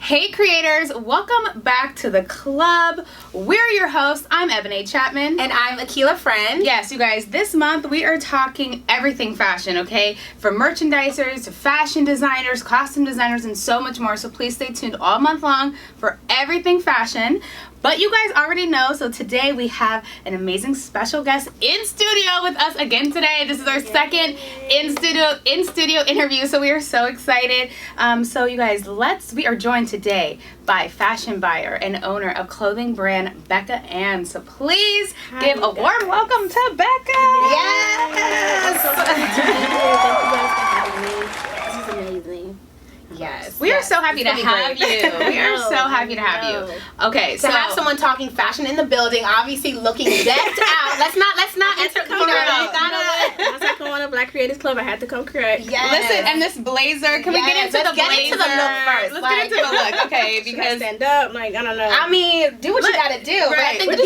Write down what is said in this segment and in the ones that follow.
Hey creators, welcome back to the club. We're your hosts. I'm Evan A. Chapman. And I'm Akila Friend. Yes, you guys, this month we are talking everything fashion, okay? From merchandisers to fashion designers, costume designers, and so much more. So please stay tuned all month long for everything fashion. But you guys already know, so today we have an amazing special guest in studio with us again today. This is our second in-studio interview, so we are so excited. So you guys, we are joined today by fashion buyer and owner of clothing brand BeccaAnne. So please give a warm welcome to Becca. Yes! This is amazing. Yes. We are so happy to have you. We are so happy to have you. Okay, to have someone talking fashion in the building, obviously looking decked out. Let's not enter. Once I come on a Black Creators Club, I had to come correct. Yes. Listen, and this blazer. Can we get into the blazer? Get into the look first. Let's get into the look, okay? Because stand up, like I don't know. I mean, do what you gotta do. Right. But I think we're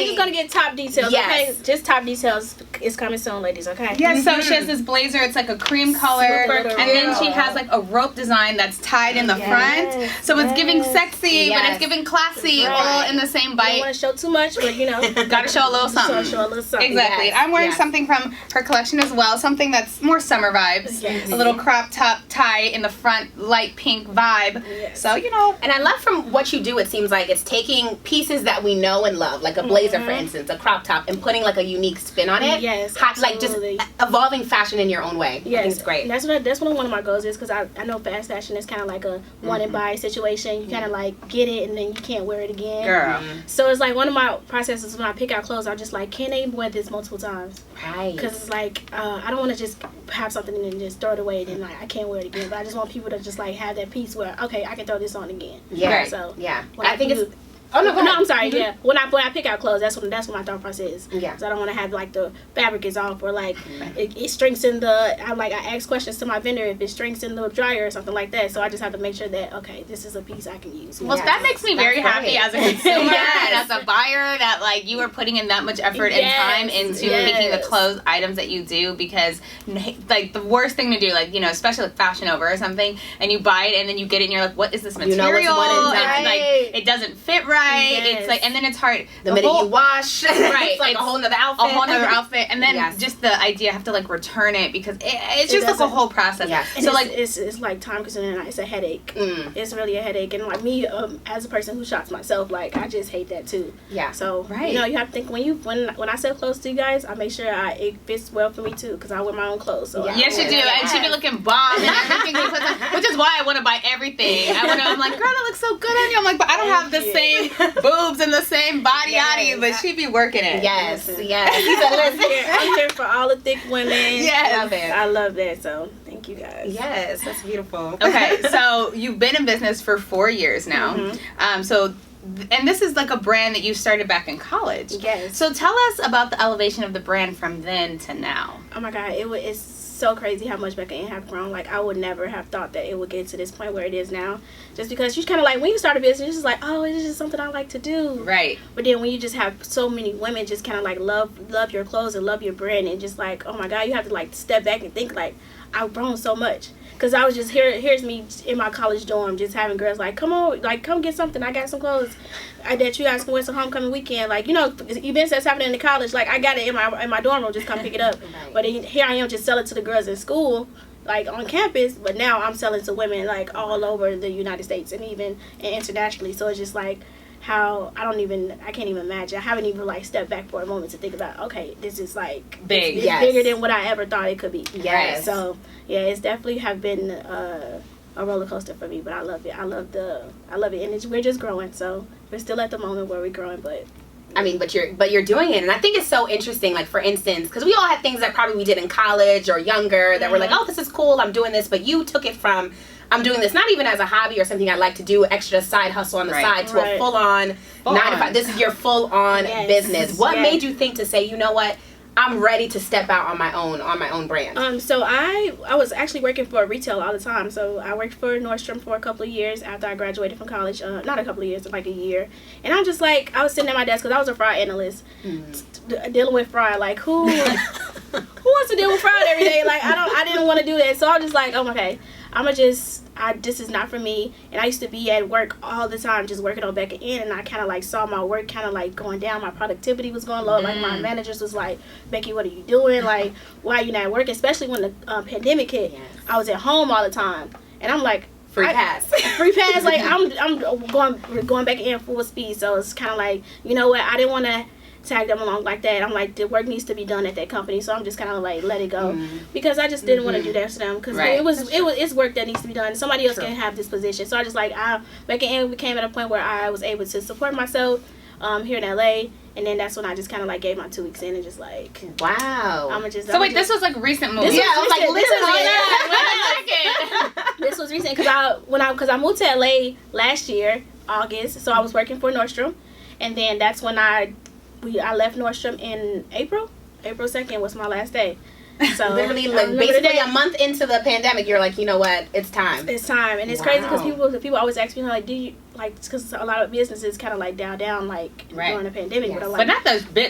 just gonna get top details. Yes. Okay, just top details is coming soon, ladies. Okay. yes, so she has this blazer. It's like a cream color, Super and then she cute. has like a rope design that's tied in the front. So it's giving sexy, but it's giving classy, all in the same I don't bite. want to show too much, but you know, Gotta show a little something. Show a little something. Exactly. Yes. I'm wearing Yes. something from her collection as well. Something that's more summer vibes. Yes. A little crop top tie in the front, light pink vibe. Yes. So, you know. And I love from what you do, it seems like it's taking pieces that we know and love, like a blazer, for instance, a crop top, and putting like a unique spin on it. Yes, Like just absolutely. evolving fashion in your own way. Yes, I think it's great. That's what one of my goals is, because I know fast fashion is kind of like a one and buy situation. You kind of like get it and then you can't wear it again. Girl. So it's like one of my processes when I pick out clothes. I'm just like, can they wear this multiple times? Right. Because it's like I don't want to just have something and then just throw it away and then like I can't wear it again. But I just want people to just like have that piece where okay, I can throw this on again. Yeah. Right. So Yeah. when I think do- it's. Oh no! Go No, ahead. I'm sorry. Yeah, when I pick out clothes, that's what my thought process is. Yeah. So I don't want to have like the fabric is off or like it shrinks in the. I ask questions to my vendor if it shrinks in the dryer or something like that. So I just have to make sure that okay, this is a piece I can use. Well, Yes. that makes me very That's happy right. as a consumer Yes. and as a buyer that like you are putting in that much effort and time into picking the clothes items that you do, because like the worst thing to do, like, you know, especially like Fashion Over or something, and you buy it and then you get it and you're like, what is this material? You know it's one and It's done. like it doesn't fit right. Yes. It's like, and then it's hard. The minute you wash, Right, it's like it's a whole nother outfit. a whole nother outfit, and then Yes. just the idea I have to like return it because it's It just like a doesn't- whole process. Yes. And So it's, like it's like time consuming and it's a headache. Mm. It's really a headache, and like me as a person who shops myself, like I just hate that too. Yeah. So Right. you know, you have to think when I sell clothes to you guys, I make sure it fits well for me too, because I wear my own clothes. So Yeah. yes, you do, Yes. and she be looking bomb and everything, which is why I want to buy everything. I'm like, girl, that looks so good on you. I'm like, but I don't have the same boobs and the same body on you, but she be working it. Yes. Yes. I'm here for all the thick women. Yes. Love it. I love that. So thank you guys. Yes. That's beautiful. Okay, so you've been in business for 4 years now. And this is like a brand that you started back in college. Yes. So tell us about the elevation of the brand from then to now. Oh my God, it's so crazy how much BeccaAnne have grown. Like I would never have thought that it would get to this point where it is now. Just because you kind of like when you start a business, you're just like, oh, it's just something I like to do. Right. But then when you just have so many women just kind of like love your clothes and love your brand and just like, oh my God, you have to like step back and think like, I've grown so much. Because I was just here's me in my college dorm just having girls like, come on, like come get something. I got some clothes that you guys can wear some homecoming weekend. Like, you know, events that's happening in the college. Like I got it in my dorm room, just come pick it up. Right. But here I am just selling to the girls in school, like on campus. But now I'm selling to women like all over the United States and even internationally. So it's just like how I can't even imagine. I haven't even like stepped back for a moment to think about, okay, this is like Big. it's Yes. bigger than what I ever thought it could be. Yes. So yeah, it's definitely have been a roller coaster for me, but I love it. I love it, and we're just growing. So we're still at the moment where we're growing, but I mean, but you're doing it, and I think it's so interesting. Like for instance, because we all had things that probably we did in college or younger that were like, oh, this is cool, I'm doing this. But you took it from I'm doing this not even as a hobby or something I like to do, extra side hustle on the side, to a full on 9 to 5. This is your full on business. What made you think to say, you know what? I'm ready to step out on my own brand. So I was actually working for retail all the time. So I worked for Nordstrom for a couple of years after I graduated from college. Not a couple of years, like a year. And I'm just like, I was sitting at my desk because I was a fraud analyst, dealing with fraud. Like who wants to deal with fraud every day? Like I didn't want to do that. So I was just like, oh, okay. this is not for me. And I used to be at work all the time just working on BeccaAnne, and I kind of like saw my work kind of like going down. My productivity was going low. Like my managers was like, Becky, what are you doing? Like, why are you not working? Especially when the pandemic hit. Yes. I was at home all the time, and I'm like, free pass. Like I'm going back in full speed. So it's kind of like, you know what, I didn't want to tag them along like that. I'm like, the work needs to be done at that company, so I'm just kind of like let it go because I just didn't want to do that to them because it's work that needs to be done. Somebody else can have this position. So I just like BeccaAnne became at a point where I was able to support myself here in LA, and then that's when I just kind of like gave my 2 weeks in and just like, wow. So wait, this was like recent movie. Yeah, I was like, literally. This was recent because I moved to LA last year, August. So I was working for Nordstrom, and then that's when I left Nordstrom in April 2nd was my last day. So literally, like basically a month into the pandemic, you're like, you know what, it's time. It's time, and it's crazy because people always ask me like, do you like, because a lot of businesses kind of like down like during the pandemic, yes. but, like, but not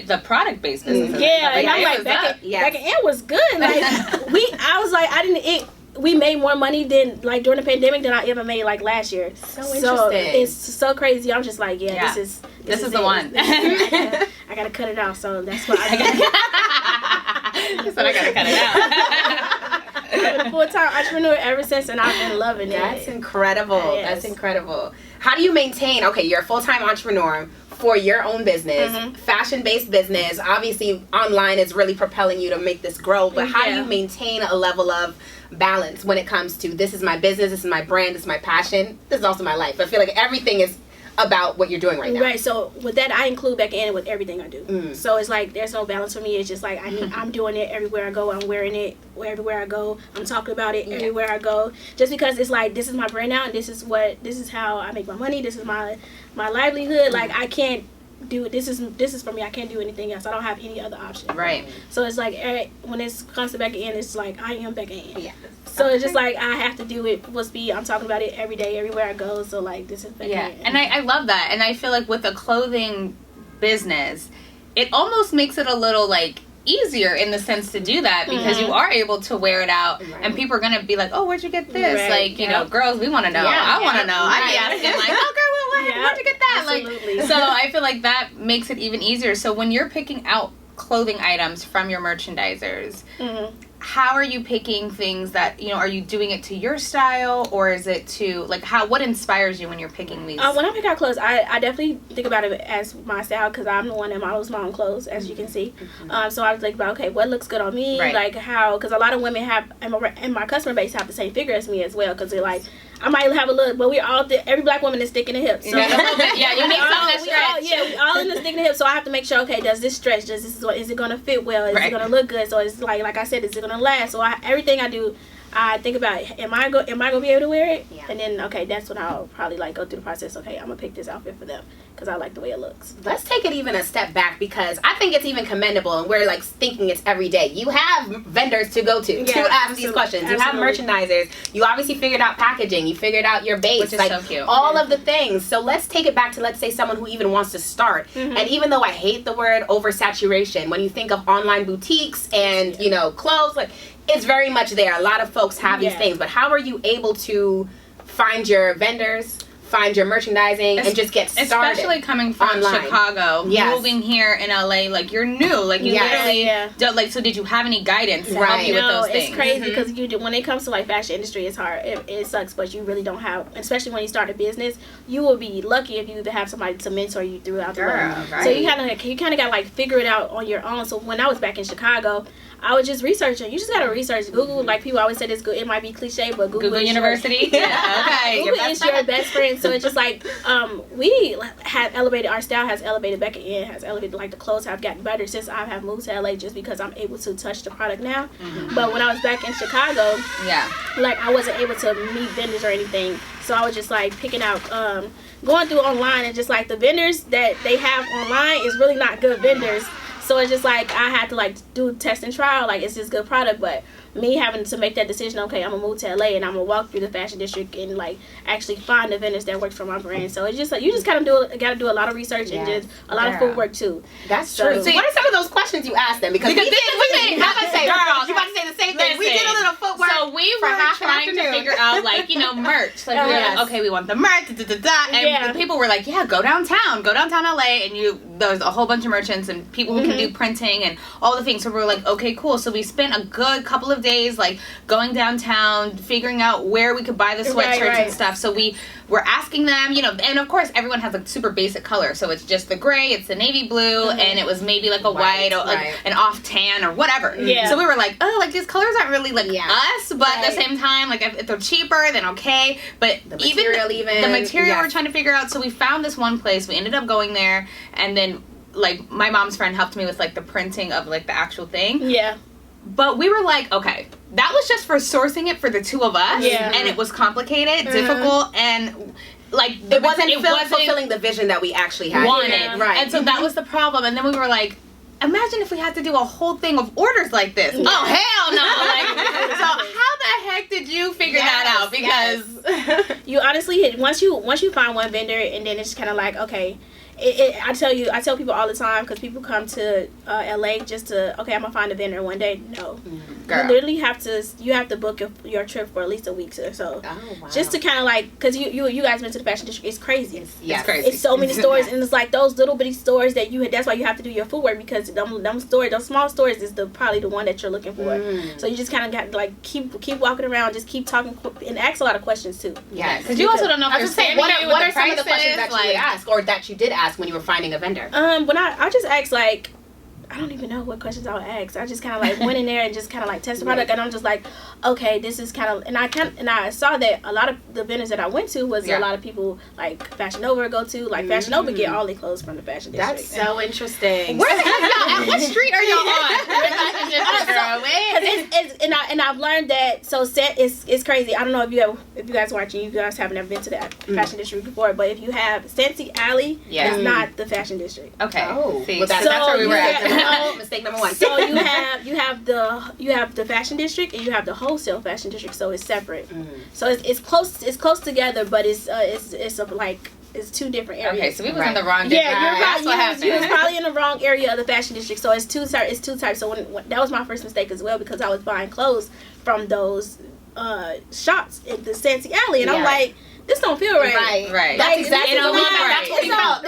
the product based business. Yeah, and I'm like, BeccaAnne was good. Like I was like, we made more money than like during the pandemic than I ever made like last year. So interesting. It's so crazy. I'm just like, this is the one. I gotta cut it out. So that's why I gotta cut it out. I've been a full-time entrepreneur ever since, and I've been loving it. That's incredible. Yes. That's incredible. How do you maintain? Okay, you're a full-time entrepreneur for your own business, fashion-based business. Obviously, online is really propelling you to make this grow. But how do you maintain a level of balance when it comes to this is my business, this is my brand, this is my passion, this is also my life? I feel like everything is about what you're doing right now. Right. So with that, I include BeccaAnne with everything I do. So it's like there's no balance for me. It's just like I'm doing it everywhere I go. I'm wearing it everywhere I go. I'm talking about it everywhere I go. Just because it's like this is my brand now, and this is how I make my money. This is my livelihood. Like I can't do it. This is for me. I can't do anything else. I don't have any other option. Right. So it's like when it comes to BeccaAnne, it's like I am BeccaAnne. Yeah. So it's just like I have to do it full speed. I'm talking about it every day, everywhere I go. So like this is BeccaAnne. Yeah, and I love that. And I feel like with a clothing business, it almost makes it a little like easier in the sense to do that because you are able to wear it out and people are gonna be like, oh, where'd you get this? Like, you know, girls, we want to know. I want to know. I'd be asking like, oh girl, where'd you get that? Absolutely. Like, so I feel like that makes it even easier. So when you're picking out clothing items from your merchandisers, how are you picking things that, you know, are you doing it to your style or is it to like what inspires you when you're picking these? When I pick out clothes, I definitely think about it as my style because I'm the one that models my own clothes, as you can see. So I was like, about, okay, what looks good on me? Like how, because a lot of women have, and my customer base have the same figure as me as well because they're like, I might have a look, but we all, every black woman is thick in the hips. So you need something that stretch. We all in the thick in the hips. So I have to make sure, okay, does this stretch? Is it going to fit well? Is it going to look good? So it's like I said, is it going to last? So everything I do, I think about, am I going to be able to wear it? Yeah. And then, okay, that's when I'll probably like go through the process. Okay, I'm going to pick this outfit for them because I like the way it looks. Let's take it even a step back because I think it's even commendable and we're like thinking it's every day. You have vendors to go to ask these questions. You have merchandisers. You obviously figured out packaging. You figured out your base. Which is so cute. All of the things. So let's take it back to, let's say, someone who even wants to start. And even though I hate the word oversaturation, when you think of online boutiques and, you know, clothes, like, it's very much there. A lot of folks have these things, but how are you able to find your vendors, find your merchandising, and just get started? Especially coming from online. Chicago, moving here in LA, like you're new, like you literally don't, like. So did you have any guidance to help you with those things? It's crazy because when it comes to like fashion industry, it's hard. It sucks, but you really don't have, especially when you start a business. You will be lucky if you have somebody to mentor you throughout the way. So you kind of got to like figure it out on your own. So when I was back in Chicago, I was just researching. You just gotta research. Google, like people always say this, it might be cliche, but Google University. Okay. Google is your best friend. So it's just like we have elevated, our style has elevated, BeccaAnne has elevated, like the clothes have gotten better since I have moved to LA just because I'm able to touch the product now. But when I was back in Chicago, like I wasn't able to meet vendors or anything. So I was just like picking out, going through online and just like the vendors that they have online is really not good vendors. So it's just like I had to like do test and trial, like is this good product? But me having to make that decision, okay, I'm gonna move to LA and I'm gonna walk through the fashion district and like actually find the vendors that work for my brand. So it's just like you just kind of gotta do a lot of research and just a lot of footwork too. That's true. So what are some of those questions you asked them? Because we did. I'm about to say, girl, you about to say the same thing. We did a little footwork. So we were trying to figure out, like, merch. Like, we were like, okay, we want the merch, and the people were like, yeah, go downtown LA, and there's a whole bunch of merchants and people who can do printing and all the things. So we were like, okay, cool. So we spent a good couple of days, like, going downtown, figuring out where we could buy the sweatshirts and stuff. So we were asking them, and of course, everyone has a super basic color. So it's just the gray, it's the navy blue, and it was maybe like a white or like an off tan or whatever. Yeah. So we were like, oh, like, these colors aren't really like us, but at the same time, like, if they're cheaper, then okay. But the material we're trying to figure out. So we found this one place. We ended up going there, and then, like, my mom's friend helped me with, like, the printing of, like, the actual thing. Yeah. But we were like, okay, that was just for sourcing it for the two of us. Yeah. And it was complicated, difficult, and, like, it wasn't fulfilling the vision that we actually had. Wanted. Yeah. Right. And so that was the problem. And then we were like, imagine if we had to do a whole thing of orders like this. Yeah. Oh, hell no. Like, so how the heck did you figure that out? Because you honestly, once you find one vendor, and then it's kind of like, okay, I tell people all the time, because people come to LA just to, okay, I'm gonna find a vendor one day. No, girl. You literally have to book your trip for at least a week or so. Oh, wow. Just to kind of like, because you guys went to the fashion district. It's crazy. It's crazy. It's so many stores, and it's like those little bitty stores that that's why you have to do your footwork, because them stores, those small stores is probably the one that you're looking for. So you just kind of got to, like, keep walking around, just keep talking and ask a lot of questions too. Yes, because you also don't know if they're saying what are some of the questions that you would ask, or that you did ask when you were finding a vendor? When I just asked, like, I don't even know what questions I would ask. I just kind of like went in there and just kind of like test the product, and I'm just like, okay, this is kind of, and I saw that a lot of the vendors that I went to was a lot of people like Fashion Nova go to, like Fashion Nova get all their clothes from the fashion district. That's so interesting. Where the heck y'all at? What street are y'all on? And I've learned that it's crazy. I don't know if you guys watching, you guys haven't ever been to that fashion district before, but if you have Sancy Alley, it's not the fashion district. Okay. Oh, well, that's where we were at. Mistake number one. So you have the fashion district and you have the wholesale fashion district, so it's separate. So it's close together, but it's two different areas. Okay, so we was in the wrong district. Yeah, you was probably in the wrong area of the fashion district. So it's two types. So when that was my first mistake as well, because I was buying clothes from those shops in the Sancy Alley, and I'm like, this don't feel right. Right. Like, that's exactly what we felt.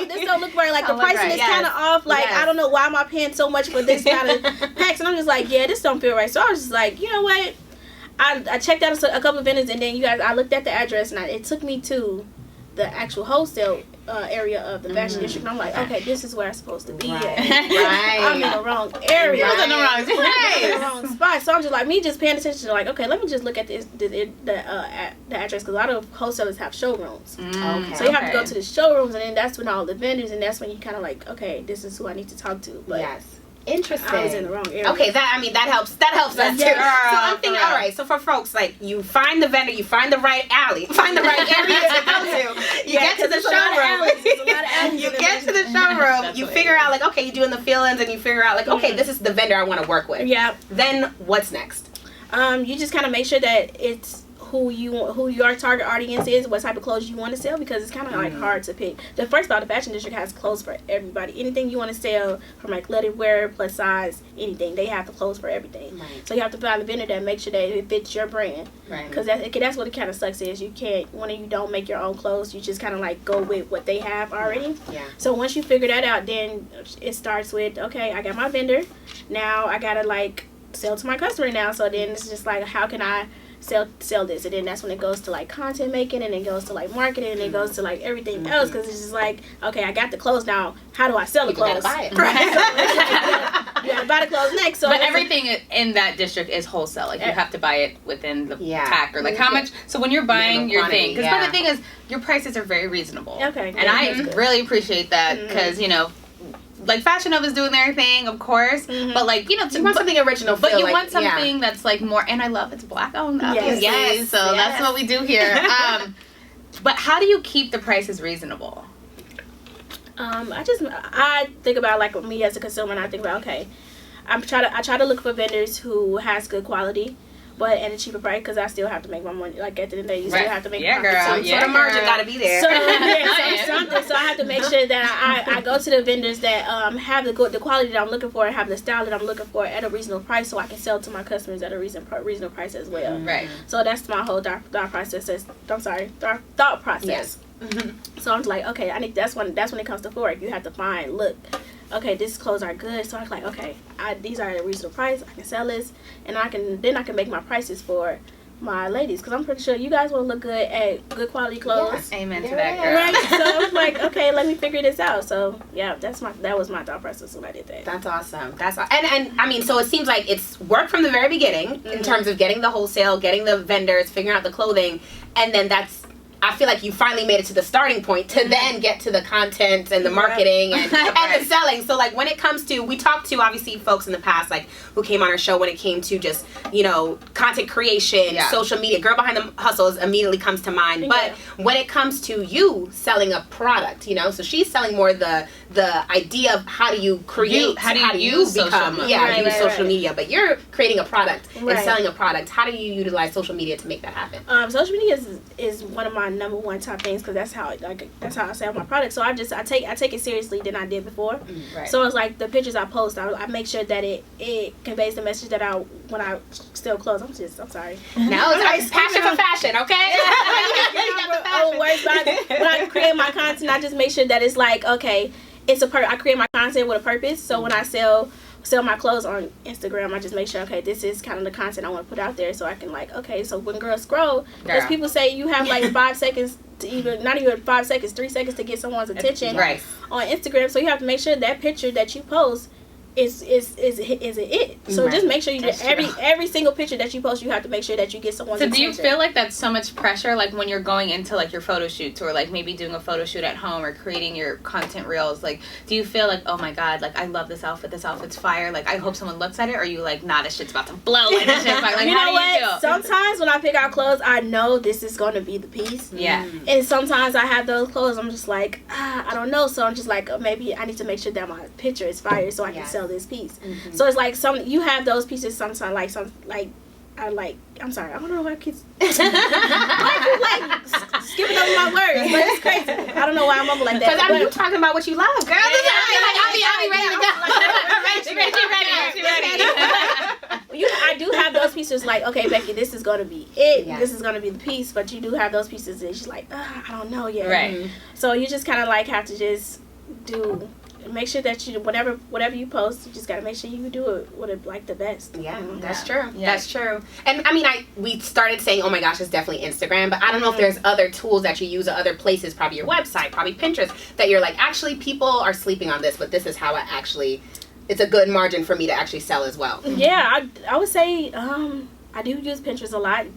This don't look right. Like, the pricing is kind of off. Like, I don't know why am I paying so much for this kind of packs. And I'm just like, yeah, this don't feel right. So I was just like, you know what? I checked out a couple of vendors, and then I looked at the address, and it took me to the actual wholesale area of the fashion district. And I'm like, okay, this is where I'm supposed to be at. I'm in the wrong area. I'm in the wrong place. I'm in the wrong spot. So I'm just like, just paying attention to, like, okay, let me just look at the address, because a lot of wholesalers have showrooms. So you have to go to the showrooms, and then that's when all the vendors, and that's when you kind of like, okay, this is who I need to talk to. But interesting. I was in the wrong area. Okay, that helps. That helps us too. So I'm thinking, all right. So for folks, like, you find the vendor, you find the right alley, find the right area to go to. You get to the showroom. You get to the showroom. You figure out, like, okay, you're doing the feelings, and you figure out, like, okay, this is the vendor I want to work with. Yeah. Then what's next? You just kind of make sure that it's who your target audience is, what type of clothes you want to sell, because it's kind of like hard to pick. The first of all, the fashion district has clothes for everybody. Anything you want to sell, from like athletic wear, plus size, anything, they have the clothes for everything. So you have to find a vendor that makes sure that it fits your brand. Because that's what it kind of sucks is you don't make your own clothes. You just kind of like go with what they have already. So once you figure that out, then it starts with, okay, I got my vendor. Now I gotta like sell to my customer now. So then it's just like, how can I sell this? And then that's when it goes to like content making, and it goes to like marketing, and it goes to like everything else, because it's just like, okay, I got the clothes, now how do I sell the clothes? Gotta buy it. You gotta buy the clothes next. So but everything in that district is wholesale. Like, you have to buy it within the pack, or like how much. So when you're buying your thing, because the thing is, your prices are very reasonable. Okay. And I really appreciate that, because like Fashion Nova's doing their thing, of course, but like, you want something original, but you want something that's like more, and I love it's black owned, obviously, so that's what we do here. But how do you keep the prices reasonable? I think about, like, me as a consumer, and I think about, okay, I try to look for vendors who has good quality, but at a cheaper price, because I still have to make my money. Like at the end of the day, you still have to make profit. So the margin got to be there. So I have to make sure that I go to the vendors that have the quality that I'm looking for and have the style that I'm looking for at a reasonable price, so I can sell to my customers at a reasonable price as well. Right. So that's my whole thought process. Thought process. Yes. So I'm like, okay, that's when it comes to Forex. You have to look, okay, these clothes are good. So I'm like, okay, these are at a reasonable price. I can sell this, and I can make my prices for my ladies, because I'm pretty sure you guys want to look good at good quality clothes. Yeah. Amen to that, girl. Right. So I'm like, okay, let me figure this out. So yeah, that was my thought process when I did that. That's awesome. And I mean, so it seems like it's work from the very beginning in terms of getting the wholesale, getting the vendors, figuring out the clothing, and then I feel like you finally made it to the starting point to then get to the content and the marketing and the selling. So like when it comes to, we talked to obviously folks in the past like who came on our show when it came to just, content creation, social media. Girl Behind the Hustles immediately comes to mind. But when it comes to you selling a product, so she's selling more the idea of how do you create, how do you use become, social media. But you're creating a product and selling a product. How do you utilize social media to make that happen? Social media is one of my number one top things, because that's how I sell my product. So I take it seriously than I did before. Right. So it's like the pictures I post, I make sure that it conveys the message that when I sell clothes. I'm sorry. No, it's passion for fashion, okay? When I create my content, I just make sure that it's like, okay, I create my content with a purpose. So when I sell my clothes on Instagram, I just make sure, okay, this is kind of the content I want to put out there, so I can so when girls scroll, because people say you have like 5 seconds to not even 5 seconds, 3 seconds to get someone's attention on Instagram, so you have to make sure that picture that you post is it. So just make sure you get every single picture that you post, you have to make sure that you get someone's attention. So do you feel like that's so much pressure, like when you're going into like your photo shoots, or like maybe doing a photo shoot at home, or creating your content reels, like do you feel like, oh my god, like I love this outfit's fire, like I hope someone looks at it, or are you like, nah, this shit's about to blow, like this shit's like you how know do what? you feel? Sometimes when I pick out clothes, I know this is going to be the piece. Yeah. And sometimes I have those clothes, I'm just like, I don't know, so I'm just like, maybe I need to make sure that my picture is fire so I can sell this piece. So it's like you have those pieces sometimes, I'm sorry, I don't know why I keep skipping over my words, but it's crazy. I don't know why I'm mumble like that. Because you talking about what you love, girl. I'll be ready to go. I do have those pieces like, okay, Becky, this is going to be it. This is going to be the piece, but you do have those pieces that you're like, I don't know yet. Right. So you just kind of like have to just make sure that you whatever you post, you just gotta make sure you do it with it like the best. Yeah, that's true. Yeah. That's true. And I mean, we started saying, oh my gosh, it's definitely Instagram, but I don't know if there's other tools that you use or other places, probably your website, probably Pinterest, that you're like, actually people are sleeping on this, but this is how it's a good margin for me to actually sell as well. Yeah, I would say I do use Pinterest a lot.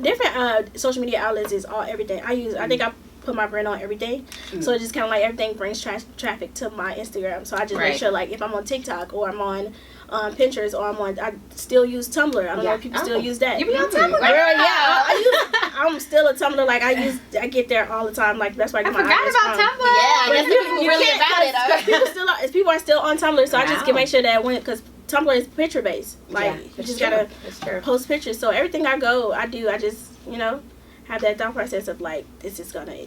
Different social media outlets is everything. I think I put my brand on every day, so it's just kind of like everything brings traffic to my Instagram. So I just make sure, like if I'm on TikTok or I'm on Pinterest or I still use Tumblr. I don't know if people still use that. You be on Tumblr? Girl, I'm still a Tumblr. Like I get there all the time. Like that's where I get my forgot about Tumblr. Yeah, I guess people really about it. People are still on Tumblr, so I just can make sure that because Tumblr is picture based. Like you just gotta post pictures. So everything I do, I just have that thought process of like this is gonna be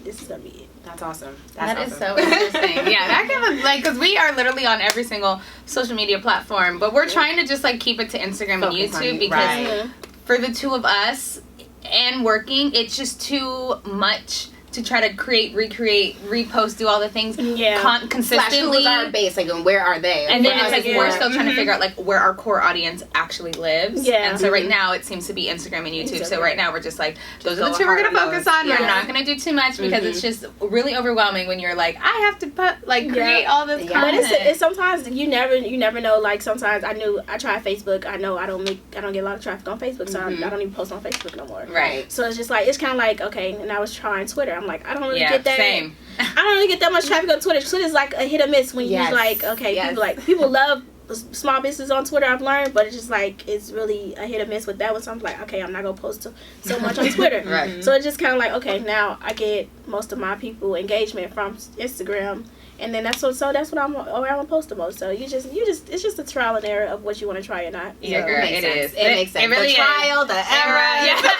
it. That's awesome. That is so interesting. Yeah, that kind of like, because we are literally on every single social media platform, but we're trying to just like keep it to Instagram and YouTube because for the two of us and working, it's just too much to try to create, recreate, repost, do all the things consistently. Who's our base, like, and where are they? And then it's like we're still trying to figure out like where our core audience actually lives. Yeah. And so right now it seems to be Instagram and YouTube. So right now we're just like, those are the two we're gonna focus on. We're not gonna do too much because it's just really overwhelming when you're like, I have to create all this content. But it's sometimes you never know. Like sometimes I try Facebook. I know I don't get a lot of traffic on Facebook, so I don't even post on Facebook no more. Right. So it's just like it's kind of like okay. And I was trying Twitter. I'm like I don't really get that. Same. I don't really get that much traffic on Twitter. Twitter's like a hit or miss when you like okay, people love small business on Twitter I've learned, but it's just like it's really a hit or miss with that one. So I'm like, okay, I'm not gonna post so much on Twitter. Right. So it's just kind of like, okay, now I get most of my people engagement from Instagram, and then that's what I'm gonna post the most. So you just it's just a trial and error of what you want to try or not. Yeah, So, girl, It is. makes sense. It really the trial, the error. Yeah.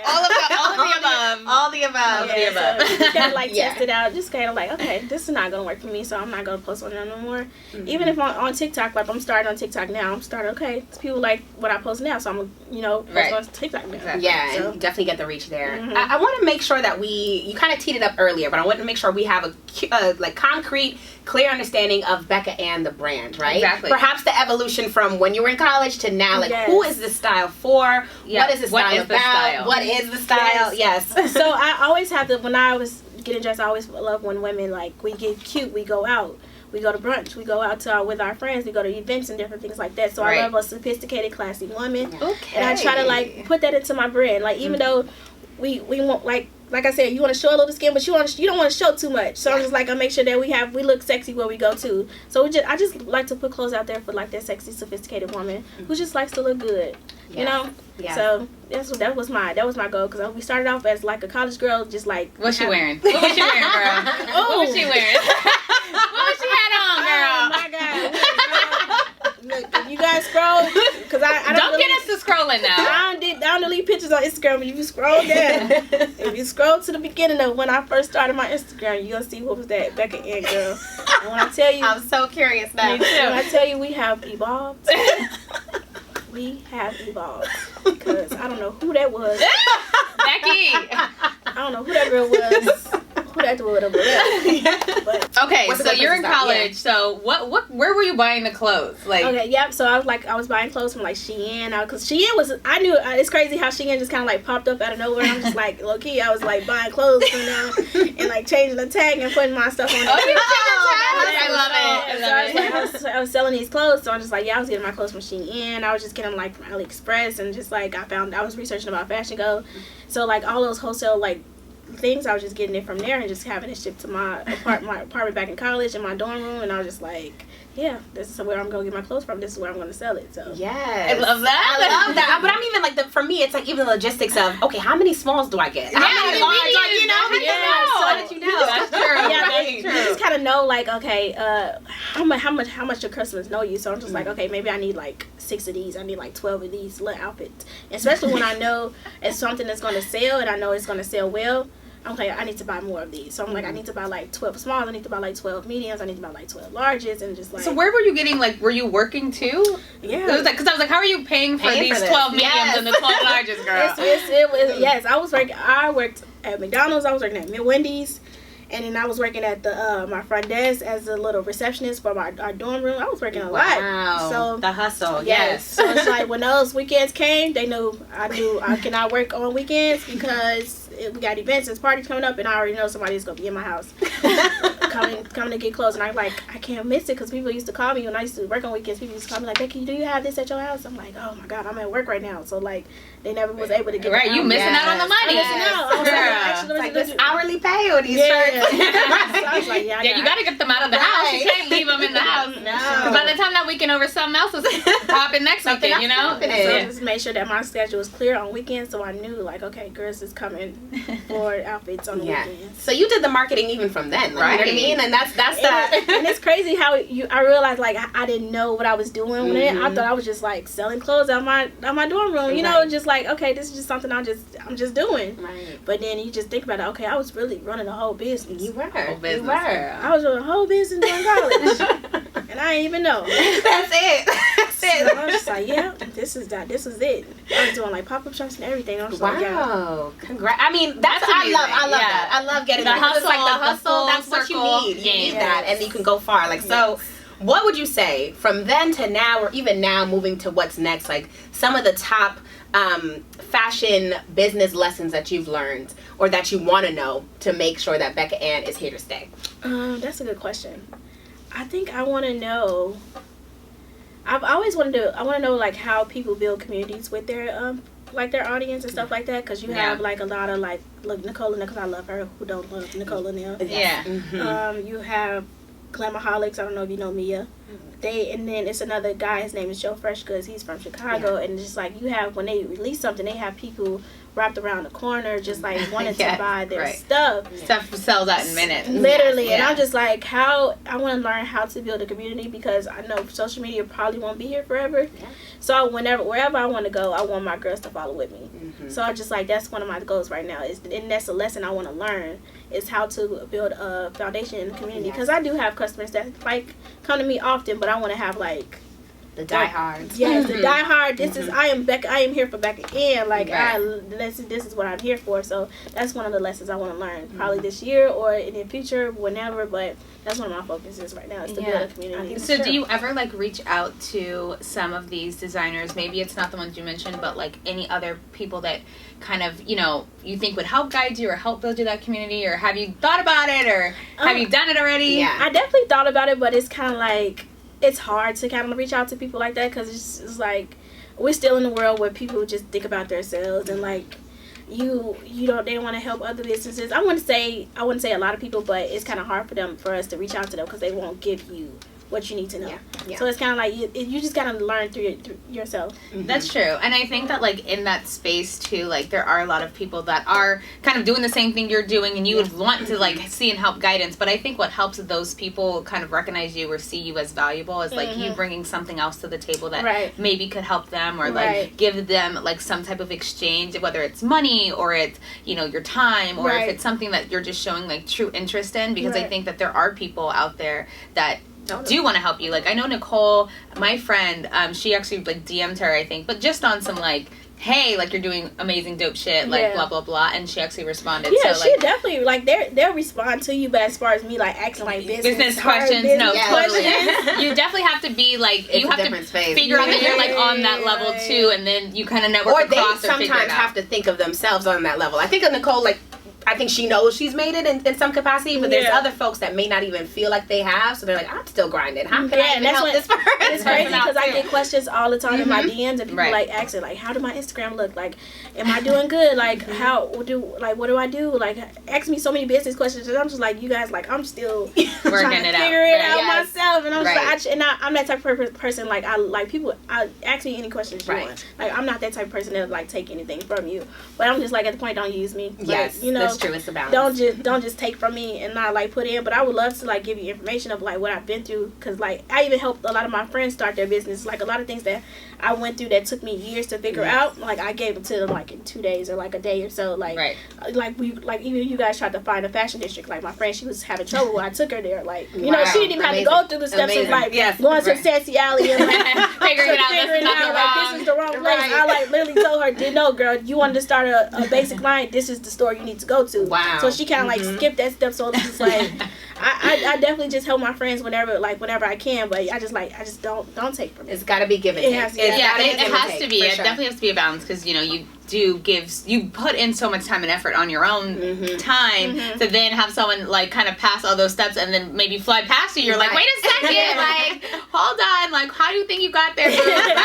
all of the above. All the above. Yeah. above. So you just gotta like Yeah. test it out. Just kind of like, okay, this is not gonna work for me, so I'm not gonna post on it no more. Mhm. Even if on TikTok, like I'm starting on TikTok now, okay, people like what I post now, so I'm post Right. on TikTok now. Exactly. Yeah, So- and you definitely get the reach there. Mhm. I want to make sure that you kind of teed it up earlier, but I want to make sure we have a like concrete, clear understanding of BeccaAnne the brand, right? Exactly. Perhaps the evolution from when you were in college to now, like Yes. who is this style for? Yeah. What is this What style is the about? style? What is the style? Yes. So I always have to, when I was getting dressed, I always love when women, like, we get cute, we go out, we go to brunch, we go out with our friends, we go to events and different things like that. So Right. I love a sophisticated, classy woman. Okay. And I try to, like, put that into my brand. Like, even though we want, like I said, you want to show a little skin, but you don't want to show too much. So I'm just like, I make sure that we look sexy where we go to. So I just like to put clothes out there for like that sexy, sophisticated woman who just likes to look good, you know. Yeah. So that was my goal, because we started off as like a college girl, just like What's she wearing? What was she wearing, girl? What was she wearing? What was she had on, girl? Oh my God! Look, if you guys scroll, because I Don't really, get us to scrolling now. I don't delete pictures on Instagram, but if you scroll down, if you scroll to the beginning of when I first started my Instagram, you're gonna see what was that BeccaAnne girl. And when I tell you, I'm so curious now. Me too. when I tell you we have evolved, we have evolved. Because I don't know who that was. Becky. I don't know who that girl was. Who that was over there. But Okay, What's the so you're in difference about- college. So where were you buying the clothes? Like, okay, yep. So I was buying clothes from like Shein, because Shein was, I knew, it's crazy how Shein just kind of like popped up out of nowhere. I'm just like, low key, I was like buying clothes from them and like changing the tag and putting my stuff on. Oh, you I I love it. I love it. I was selling these clothes, so I'm just like, I was getting my clothes from Shein. I was just getting them like from AliExpress, and just like I was researching about Fashion Go, so like all those wholesale like things, I was just getting it from there and just having it shipped to my apartment back in college in my dorm room, and I was just like, yeah, this is where I'm gonna get my clothes from. This is where I'm gonna sell it. So Yes. I love that. I love that. But I'm even like, for me, it's like even the logistics of, okay, how many smalls do I get? How many large? Like, you know, so that you know. That's true. yeah, That's you true. just kind of know like, okay, how much your customers know you. So I'm just like, okay, maybe I need like 6 of these. I need like 12 of these little outfits. Especially when I know it's something that's gonna sell and I know it's gonna sell well. Okay, I need to buy more of these. So I'm like, I need to buy like 12 smalls. I need to buy like 12 mediums. I need to buy like 12 larges, and just like. So where were you getting, like, were you working too? Yeah. It was like, because I was like, how are you paying for these this. 12 mediums Yes. and the 12 larges, girl? It was, yes. I worked at McDonald's. I was working at Wendy's. And then I was working at the my front desk as a little receptionist for our dorm room. I was working a lot. Wow. So the hustle. yes. So it's like when those weekends came, they knew I cannot work on weekends because we got events and parties coming up, and I already know somebody's gonna be in my house coming to get clothes. And I'm like, I can't miss it, because people used to call me when I used to work on weekends. People used to call me like, Becky, do you have this at your house? I'm like, oh my God, I'm at work right now. So like, they never was able to get Right, it you out. missing out on the money. I'm missing out. I was like, Girl. actually, It's like this hourly pay on these shirts. so I was like, Yeah, you gotta get them out of the house. You can't leave them in the house. No. Because by the time that weekend over, something else is popping next Something weekend, you know? else happening. So I Yeah. just made sure that my schedule was clear on weekends, so I knew like, okay, girls is coming for outfits on the Yeah. weekends. So you did the marketing even from then, like, you know what I mean? And that's And it's crazy how I realized like I didn't know what I was doing with it. I Mhm. thought I was just like selling clothes out my dorm room, you know, Right. just like, okay, this is just something I'm just doing. Right. But then you just think about it, okay, I was really running a whole business. You were. Whole business, You were. girl. I was running a whole business during college, and I didn't even know. That's it. That's So I was it. just like, yeah, this is it. I was doing like pop-up shops and everything. I was just like, yeah. Wow. Congrats. I mean, That's I love amazing. Yeah. that. I love getting The that. 'Cause it's like hustle, the the hustle, full that's what you circle need. You game. need that, and you can go far. Like, so what would you say from then to now, or even now moving to what's next, like some of the top fashion business lessons that you've learned or that you want to know to make sure that BeccaAnne is here to stay? That's a good question. I think I want to know. I've always wanted to. I want to know like how people build communities with their like their audience and stuff like that. Because you have like a lot of like, look, Nicola, because I love her. Who don't love Nicola now? Yeah. Mhm. You have Glamaholics. I don't know if you know Mia. And then it's another guy, his name is Joe Fresh Goods, he's from Chicago, and just like you have, when they release something, they have people wrapped around the corner just like wanting to buy their stuff. Stuff sells out in minutes. Literally, and I'm just like, I want to learn how to build a community, because I know social media probably won't be here forever. So wherever I want to go, I want my girls to follow with me. So I just like, that's one of my goals right now, and that's a lesson I want to learn, is how to build a foundation in the community, because I do have customers that like come to me often, but I want to have like the diehards. Yes, the diehard. This is, I am Becca. I am here for BeccaAnne. Like this is what I'm here for. So that's one of the lessons I want to learn, probably this year or in the future, whenever. But that's one of my focuses right now, is to build a community. So do you ever like reach out to some of these designers? Maybe it's not the ones you mentioned, but like any other people that kind of, you know, you think would help guide you or help build you that community, or have you thought about it, or have you done it already? Yeah, I definitely thought about it, but it's kind of like, it's hard to kind of reach out to people like that, because it's like, we're still in a world where people just think about themselves, and like, they don't want to help other businesses. I wouldn't say a lot of people, but it's kind of hard for us to reach out to them, because they won't give you what you need to know. So it's kind of like you just gotta learn through yourself. That's true. And I think that like in that space too, like there are a lot of people that are kind of doing the same thing you're doing, and you would want to like see and help guidance. But I think what helps those people kind of recognize you or see you as valuable is like you bringing something else to the table that maybe could help them, or like give them like some type of exchange, whether it's money or it's, you know, your time, or if it's something that you're just showing like true interest in, because I think that there are people out there that do want to help you. Like I know Nicole, my friend, she actually like DM'd her, I think, but just on some like, hey, like you're doing amazing dope shit, like blah blah blah, and she actually responded. Yeah, so, she like, definitely like they'll respond to you, but as far as me like asking like business questions, business totally. You definitely have to be like, you have to figure out that you're like on that level too, and then you kind of network or across, they or figure it sometimes out. have to think of themselves on that level. I think of Nicole, like, I think she knows she's made it in some capacity, but there's other folks that may not even feel like they have, so they're like, I'm still grinding. How can I even help this person? It's crazy, because I get questions all the time in my DMs, and people like asking like, how do my Instagram look? Like, am I doing good? Like, what do I do? Like, ask me so many business questions, and I'm just like, you guys, like, I'm still working trying to it figure it out out myself, and I'm just like, I'm that type of person. Like, I like people. I ask me any questions you want. Like, I'm not that type of person that like take anything from you, but I'm just like, at the point, don't use me. Yes, you know, that's true. It's a balance. Don't just take from me and not like put in. But I would love to like give you information of like what I've been through, because like I even helped a lot of my friends start their business. Like a lot of things that I went through that took me years to figure out, like I gave it to them like in 2 days or like a day or so. Like like even you guys tried to find a fashion district. Like my friend, she was having trouble when I took her there. Like you know, she didn't even have to go through the steps of like going to Sassy Alley and like figuring it out. Like this is the wrong place. I like literally told her, no girl, you wanted to start a basic line, this is the store you need to go to. So she kind of like skipped that step. So it's just like I definitely just help my friends whenever I can, but I just don't take from it. It's got to be given. It has to be. It definitely has to be a balance, because you know you put in so much time and effort on your own time to then have someone like kind of pass all those steps and then maybe fly past you. You're like, wait a second, like hold on, like how do you think you got there? Slow down. And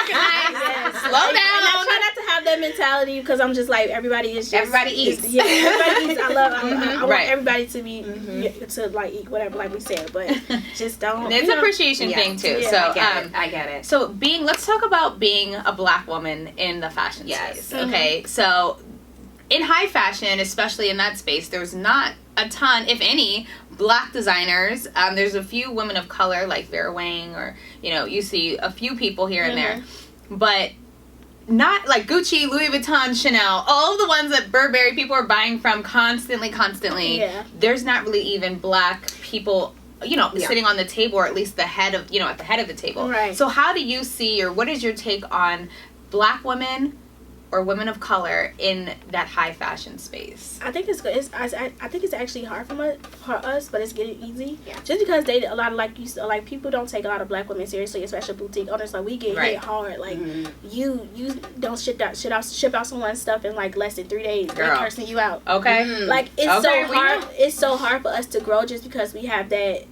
I try not to have that mentality, because I'm just like, everybody eats. Everybody eats. I want everybody to be to like eat whatever, like we said, but just don't. It's an appreciation thing too. Yeah, so I get it. So let's talk about being a Black woman in the fashion space. Okay, so in high fashion, especially in that space, there's not a ton, if any, Black designers. There's a few women of color like Vera Wang, or you know, you see a few people here and there, but not like Gucci, Louis Vuitton, Chanel, all of the ones that Burberry people are buying from constantly. There's not really even Black people, you know, sitting on the table, or at least at the head of the table. So how do you see, or what is your take on Black women or women of color in that high fashion space? I think it's good. I think it's actually hard for us, but it's getting easy. Just because a lot of like people don't take a lot of Black women seriously, especially boutique owners. Like we get hit hard. Like you don't ship out someone's stuff in like less than 3 days. They're cursing you out. Like it's so hard. It's so hard for us to grow, just because we have that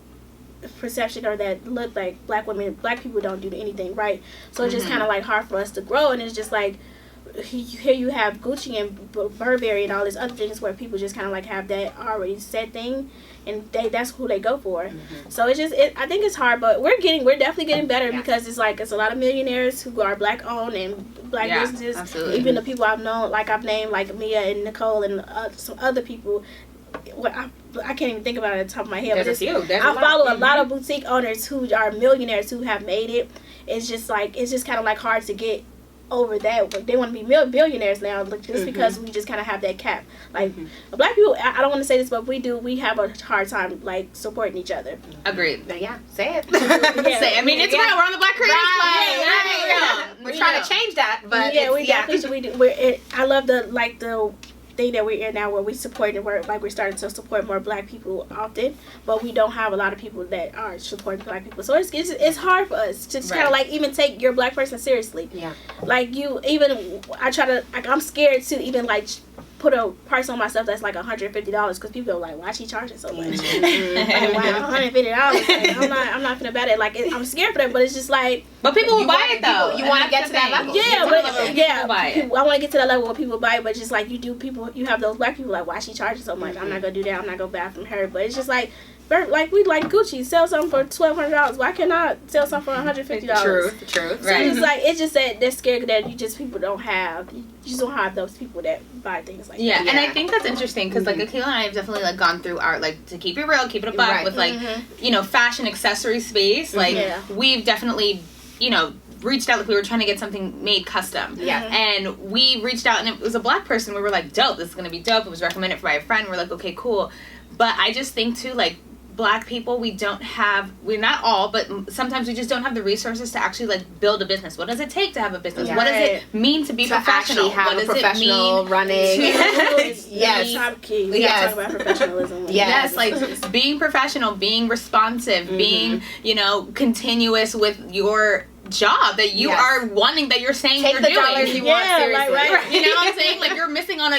perception, or that look like Black people don't do anything right. So it's just kind of like hard for us to grow, and it's just like, here you have Gucci and Burberry and all these other things where people just kind of like have that already set thing, and that's who they go for. So it's just I think it's hard, but we're definitely getting better because it's a lot of millionaires who are black owned and black businesses. Absolutely. Even the people I've known, like I've named like Mia and Nicole and some other people. I can't even think about it at the top of my head. There's a few. I follow a lot of boutique owners who are millionaires who have made it. It's just kind of like hard to get over that. They want to be billionaires now just because we just kind of have that cap. Like black people, I don't want to say this, but we have a hard time like supporting each other. Agreed. Yeah, say it. Say, I mean, it's real. We're on the Black Creators Club. We're trying to change that, but we definitely do. I love the thing that we're in now where we support and we're starting to support more black people often, but we don't have a lot of people that are supporting black people, so it's hard for us to kind of like even take your black person seriously. Like I try to, like, I'm scared to even like put a price on myself that's like $150 because people are like, why she charging so much? Like, wow, $150. Like, I'm not gonna bet it. Like, I'm scared for that, but it's just like. But people will buy it though. You want to get to that level. I want to get to that level where people buy it, but just like you have those black people like, why she charging so much? I'm not gonna do that. I'm not gonna buy from her. But it's just like we like Gucci, sell something for $1,200. Why can't I sell something for $150? True. So it's just that they're scared that people don't have. You just don't have those people that buy things like that. Yeah, and I think that's interesting because like Akila and I have definitely like gone through our, like, to keep it real, keep it a buck with like fashion accessory space. Like we've definitely reached out, like we were trying to get something made custom. And we reached out and it was a black person. We were like, dope, this is gonna be dope. It was recommended by a friend. We're like, okay, cool. But I just think too, like, black people, we're not all, but sometimes we just don't have the resources to actually like build a business. What does it take to have a business? What does it mean to be professional? Have what a professional running? We gotta talk about professionalism. Yes, like being professional, being responsive, being continuous with your job that you are wanting, that you're saying take you're the doing. Dollars you want seriously. Right. You know what I'm saying? Like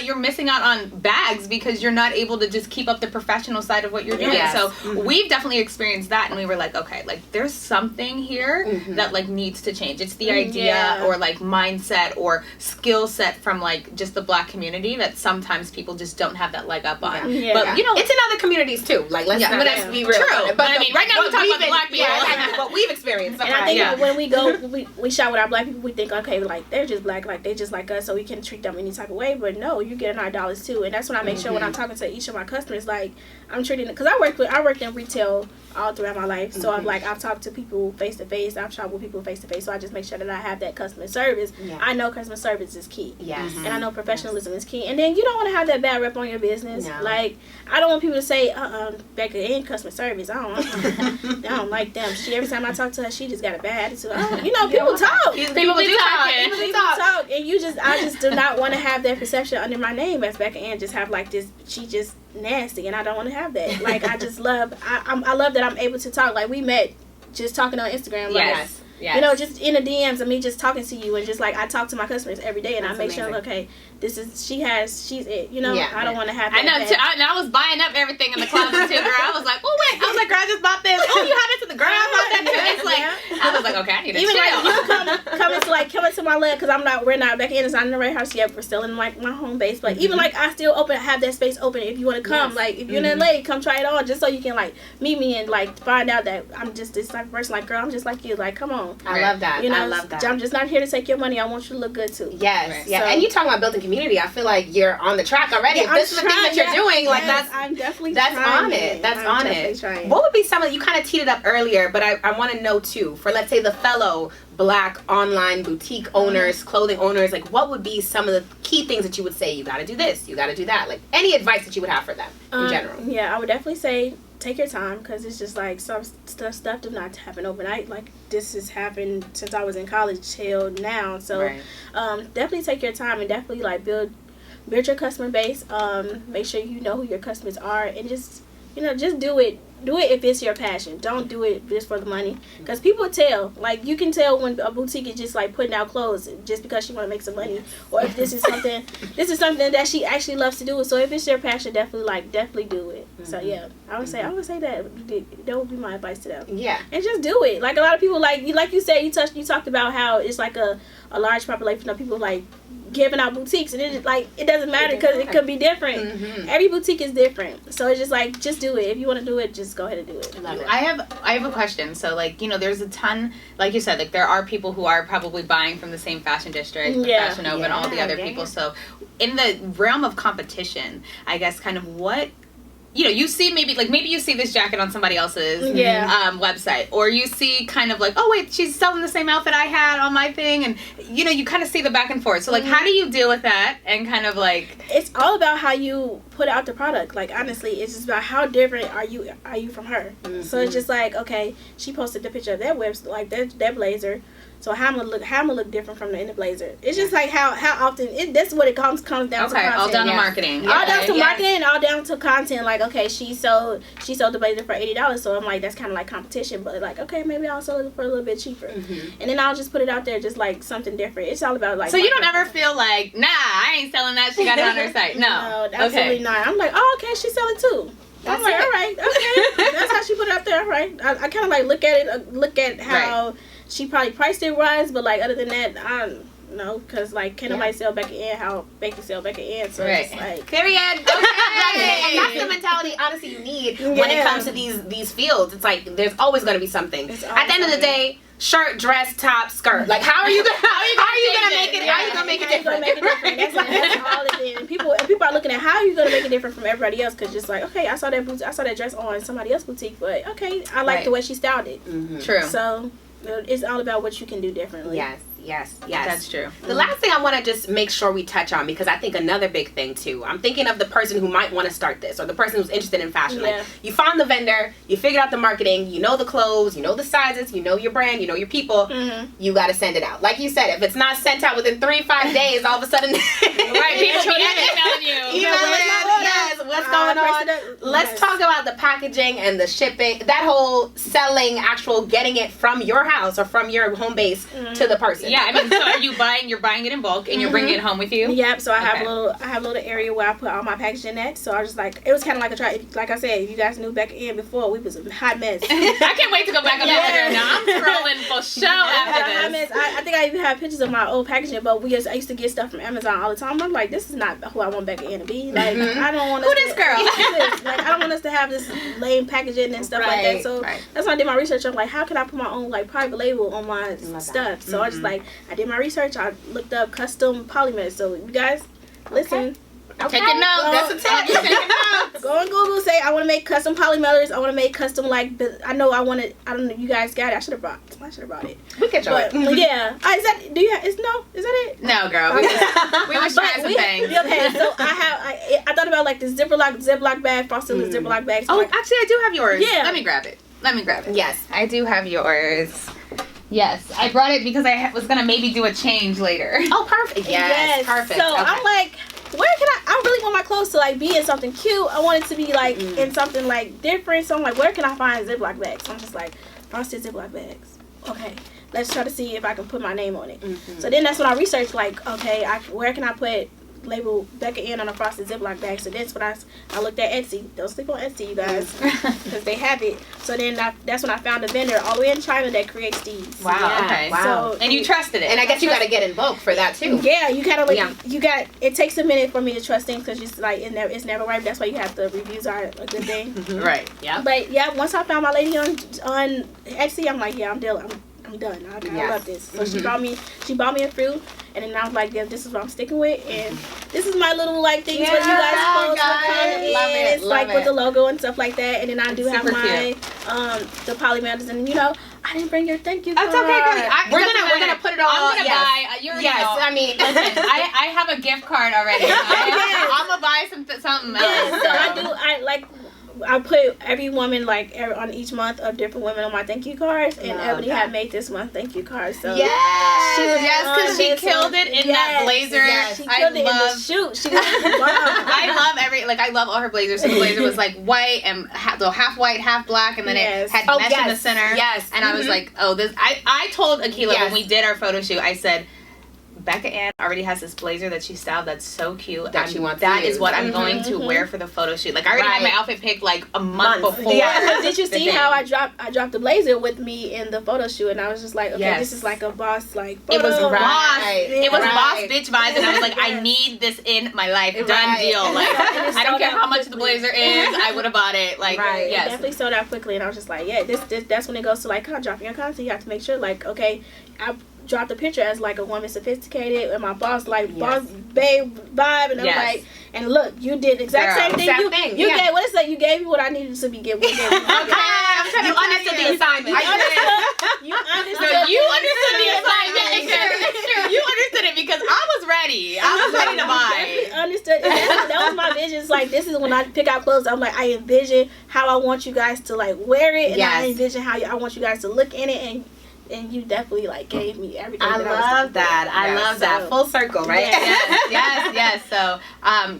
you're missing out on bags because you're not able to just keep up the professional side of what you're doing. So we've definitely experienced that, and we were like, okay, like there's something here that like needs to change. It's the idea or like mindset or skill set from like just the black community that sometimes people just don't have that leg up on. But it's in other communities too. Like let's be real. True. But I mean, right now we're talking about the black people. What we've experienced. And I think when we go, we shop with our black people, we think, okay, like they're just black, like they just like us, so we can treat them any type of way. But no, you're getting our dollars too, and that's when I make sure when I'm talking to each of my customers, like I'm treating it, because I worked in retail all throughout my life, so I've talked to people face to face, I've shopped with people face to face, so I just make sure that I have that customer service. I know customer service is key, and I know professionalism is key, and then you don't want to have that bad rep on your business. Like I don't want people to say, BeccaAnne customer service, I don't like them. Every time I talk to her, she just got a bad attitude. People talk. People do talk, and I just do not want to have that perception under my name as BeccaAnne. Just have like this, she just nasty, and I don't want to have that. Like I just love, I love that I'm able to talk. Like we met just talking on Instagram. Like, just in the DMs of me just talking to you, and just like I talk to my customers every day, and I make sure, okay, she's it. I don't want to have that. I know too. I was buying up everything in the closet too, girl. I was like, oh wait, I was like, girl, I just bought this. Oh, you have it to the girl. I bought that too. It's like I was like, okay, I need to even chill. like come into my lab, because we're not BeccaAnne is not in the right house yet. We're still in like my home base, but even like I still have that space open if you want to come. Like if you're in LA, come try it on, just so you can like meet me and like find out that I'm just this type of person. Like, girl, I'm just like you. Like, come on. I love that. I love that. I'm just not here to take your money. I want you to look good too. Yes, and you talking about building community. I feel like you're on the track already. If this is the thing that you're doing, like I'm definitely on it. That's on it. Trying. What would be some of, you kind of teed it up earlier, but I want to know too, for let's say the fellow black online boutique owners, clothing owners, like what would be some of the key things that you would say? You got to do this, you got to do that. Like any advice that you would have for them in general? Yeah, I would definitely say take your time, because it's just like some stuff does not happen overnight. Like this has happened since I was in college till now. So definitely take your time and definitely like build your customer base. Make sure you know who your customers are, and just just do it if it's your passion. Don't do it just for the money, because people tell. Like you can tell when a boutique is just like putting out clothes just because she want to make some money, or if this is something that she actually loves to do. So if it's your passion, definitely do it. So yeah, I would say that would be my advice to them. Yeah. And just do it. Like a lot of people, like you said, you talked about how it's like a large population of people like giving out boutiques, and it doesn't matter because it could be different. Mm-hmm. Every boutique is different, so it's just like, just do it. If you want to do it, just go ahead and do it. Love it. I have a question. So like, there's a ton, like you said, like there are people who are probably buying from the same fashion district, Fashion Nova, and all the other people. So in the realm of competition, I guess kind of what, you see maybe you see this jacket on somebody else's website, or you see kind of like, oh wait, she's selling the same outfit I had on my thing, and you kind of see the back and forth. So like, how do you deal with that? And kind of like, it's all about how you put out the product. Like honestly, it's just about how different are you from her. Mm-hmm. So it's just like, okay, she posted the picture of that that blazer. So how I'm gonna look different from in the blazer. It's just like how often that's what it comes down to. Okay, all down to marketing. All down to marketing, all down to content. Like, okay, she sold the blazer for $80, so I'm like, that's kind of like competition. But like, okay, maybe I'll sell it for a little bit cheaper, and then I'll just put it out there, just like something different. It's all about like. So you don't ever feel like, nah, I ain't selling that. She got it on her site. No, absolutely not. I'm like, oh, okay, she sell it too. I'm like, all right, okay, that's how she put it out there. All right, I kind of like look at how. Right. She probably priced it wise, but like other than that, I don't know, because like can nobody sell BeccaAnne how Becca sell BeccaAnne, so it's like period. Okay. And that's the mentality honestly you need when it comes to these fields. It's like there's always going to be something. At the end of the day, shirt, dress, top, skirt. Like how are you gonna make it? How are you gonna make it different? That's all it is. And people are looking at how are you gonna make it different from everybody else, because just like, okay, I saw that dress on somebody else's boutique, but okay, I like the way she styled it. Mm-hmm. True. So it's all about what you can do differently. Yes. That's true. The last thing I want to just make sure we touch on, because I think another big thing too, I'm thinking of the person who might want to start this, or the person who's interested in fashion. Like, you found the vendor, you figured out the marketing, you know the clothes, you know the sizes, you know your brand, you know your people. You got to send it out. Like you said, if it's not sent out within 3-5 days, all of a sudden, right? People be emailing you. Yes, what's going on? Let's talk about the packaging and the shipping. That whole selling, actual getting it from your house or from your home base to the person. Yeah, I mean, so are you're buying it in bulk and you're bringing it home with you? Yep. So I have a little area where I put all my packaging at. So I was just like, it was kind of like a try. Like I said, if you guys knew BeccaAnne before, we was a hot mess. I can't wait to go back on Instagram now. I'm scrolling for show after this. I think I even have pictures of my old packaging, but I used to get stuff from Amazon all the time. I'm like, this is not who I want BeccaAnne to be. Like, I don't want us this girl? Like, I don't want us to have this lame packaging and stuff like that. So that's why I did my research. I'm like, how can I put my own like private label on my stuff? So I just like, I did my research. I looked up custom polymers. So you guys, listen. Okay. Taking notes. That's a tip. Taking notes. Go on Google. Say I want to make custom polymers. I want to make custom like. I know I want it. I don't know. You guys got it. I should have brought it. We can try it. Yeah. Is that? Do you? Is that it? No, girl. We was trying some things. Okay. So I thought about like the Ziploc bag, frosted Ziploc bags. Oh, actually, I do have yours. Yeah. Let me grab it. Yes, I do have yours. Yes, I brought it because I was gonna maybe do a change later. Oh, perfect. Yes, perfect. So I'm like, where can I really want my clothes to like be in something cute. I want it to be like in something like different. So I'm like, where can I find Ziploc bags? So I'm just like, frosted Ziploc bags. Okay, let's try to see if I can put my name on it. So then that's when I researched like, okay, where can I put label BeccaAnne on a frosted Ziploc bag? So that's what I looked at Etsy. Don't sleep on Etsy, you guys, because they have it. So then that's when I found a vendor all the way in China that creates these. Wow. Yeah. Okay. Wow. So and you trusted it. And I guess you got to get in bulk for that too. Yeah, you gotta like you got. It takes a minute for me to trust things because it's like it's never right. That's why you have the reviews are a good thing. Right. Yeah. But yeah, once I found my lady on Etsy, I'm like, yeah, I'm done. I love this. So she bought me a few, and then I was like, yeah, this is what I'm sticking with, and this is my little like things for you guys post. It's like with the logo and stuff like that, and then I do have my the polymers, and I didn't bring your thank you card. That's okay, girl. We're gonna put it all. I'm gonna buy. You already know. I mean, listen, I have a gift card already. I'm gonna buy something else. Yes, so I do. I put every woman on each month of different women on my thank you cards, and Ebony had made this one thank you card. So because she killed it in that blazer. Yes, she killed it in the shoot. She was I love all her blazers. So the blazer was like white and half white, half black, and then it had mesh in the center. Yes, and I was like, oh, this. I told Akila when we did our photo shoot, I said, BeccaAnne already has this blazer that she styled that's so cute. That she wants to That is use. what I'm going to wear for the photo shoot. Like, I already had my outfit picked like a month Months. before. Yeah. Did you see how I dropped the blazer with me in the photo shoot, and I was just like, okay, Yes. this is like a boss like It was photo. boss. Right. It was Right. boss bitch vibes, and I was like, I Yes. need this in my life. Done Right. deal. Like, And it I don't sold care out how much the quickly. blazer is. I would have bought it. Like, Right. It yes. definitely sold out quickly, and I was just like, yeah, this that's when it goes to like dropping your content. You have to make sure, like, okay, I dropped the picture as like a woman sophisticated, and my boss like boss babe vibe, and I'm Yes. like, and look, you did the exact Girl, same thing. exact You thing, you yeah. gave what is that? You gave me what I needed to be given. Okay, I'm trying You to understood the assignment. You understood. You understood. No, you understood the assignment. It's true. It's true. You understood it because I was ready. I was ready to Definitely buy. understood. And that was my vision. It's like, this is when I pick out clothes. I'm like, I envision how I want you guys to like wear it, and I Yes. envision how I want you guys to look in it, and you definitely like gave me everything. I that love was looking that. for. I Yes. love that. So- Full circle, right? Yes. So,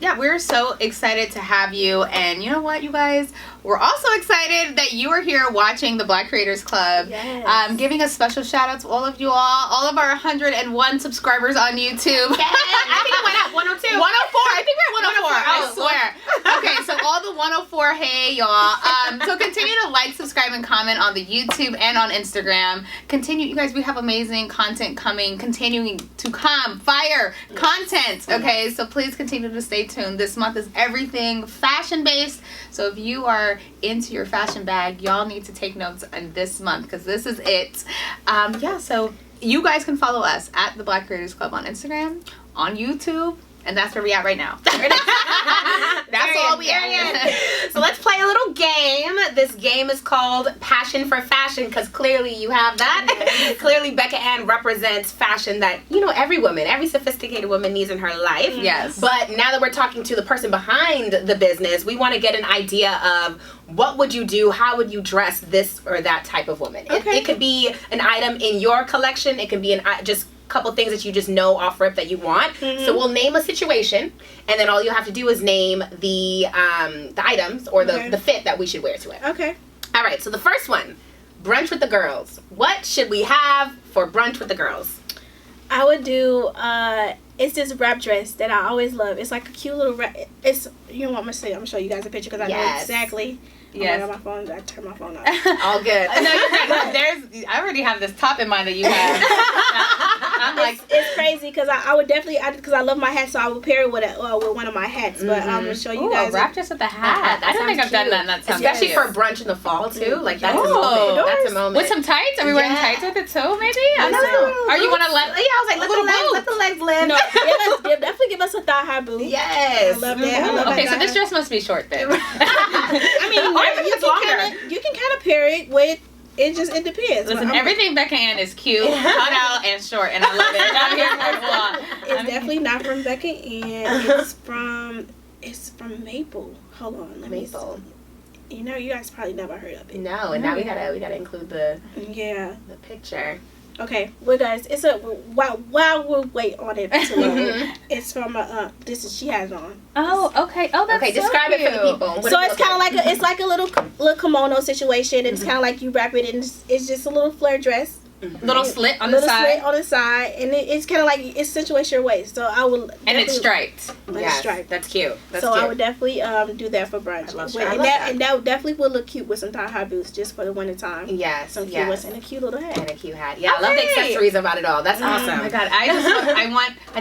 yeah, we're so excited to have you. And you know what, you guys? We're also excited that you are here watching the Black Creators Club. Yes. Giving a special shout out to all of you all of our 101 subscribers on YouTube. I think it went up 102. 104. I think we're at 104. I 104. swear. Okay, so all the 104, hey y'all. So continue to like, subscribe, and comment on the YouTube and on Instagram. Continue, you guys. We have amazing content coming, continuing to come. Fire content. Okay, so please continue to stay tuned. This month is everything fashion based. So if you are into your fashion bag, y'all need to take notes on this month because this is it. Yeah. So you guys can follow us at the Black Creators Club on Instagram, on YouTube. And that's where we at right now. That's all we at. So let's play a little game. This game is called Passion for Fashion because clearly you have that. Clearly BeccaAnne represents fashion that, you know, every woman, every sophisticated woman needs in her life. Yes. But now that we're talking to the person behind the business, we want to get an idea of what would you do? How would you dress this or that type of woman? Okay. It could be an item in your collection. It could be just couple things that you just know off rip that you want. So we'll name a situation, and then all you have to do is name the items or the fit that we should wear to it. Okay. All right, so the first one, brunch with the girls. What should we have for brunch with the girls? I would do it's this wrap dress that I always love. It's like a cute little wrap. It's, you know what I'm gonna say? I'm gonna show you guys a picture because I know Yes. exactly. Yes. Oh my God, my phone. I turned my phone off. All good. No, you're good. I already have this top in mind that you have. I'm like, It's crazy because I would definitely, because I love my hat, so I would pair it with one of my hats. But I'm gonna show you ooh, guys. a wrap dress with a hat. That I don't think I've sounds done that. And that sounds Especially cute. for brunch in the fall too. Like that's a Oh. moment. That's a moment. With some tights? Are we wearing Yeah. tights with it too? Maybe. I don't know. Or you want to let? Yeah, I was like, let the legs live. No, definitely give us a thigh high boot. Yes. I love that. I love Okay, that so this thigh dress must be short then. I mean, Or even it's longer. you can kind of pair it with. It depends. Listen, But everything BeccaAnne is cute, cut out, and short, and I love it. I'm here for it all. It's definitely not from BeccaAnne. It's from Maple. Hold on, let me Maple. see. You know, you guys probably never heard of it. No, and now we gotta include the Yeah. picture. Okay, well, guys, it's a while we'll wait on it to load. It's from she has it on. Oh, okay. Oh, that's Okay, so describe it for the cute. people. What So does it it's look kind of like a little kimono situation, and it's kind of like you wrap it in. It's just a little flare dress, Little slit on the little side, slit on the side, and it's kind of like it accentuates your waist. So I would and it's definitely- striped. and it's Yes, striped. that's cute. That's So cute. I would definitely do that for brunch. I love and that. that definitely would look cute with some thigh high boots just for the winter time. Yes, Some cute yes. ones and a cute little hat. And a cute hat. Yeah, I love the Okay. accessories about it all. That's Oh awesome. my god, I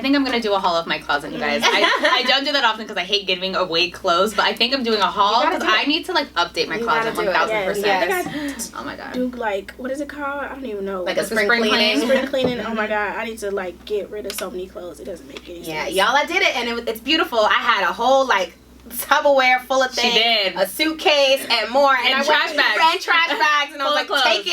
think I'm gonna do a haul of my closet, you guys. I don't do that often because I hate giving away clothes, but I think I'm doing a haul You gotta because do it. I need to like update my You closet gotta do it. 1000%. Yes. I think Oh my god. I do like, what is it called? I don't even know. Like a What's the spring spring cleaning. cleaning? spring cleaning. Oh my god, I need to like get rid of so many clothes. It doesn't make any Yeah, sense. y'all, I did it, and it's beautiful. I had a whole like Tupperware full of She things, did. a suitcase, and more, And I trash went, bags. and trash bags, and I Full was of like, clothes. take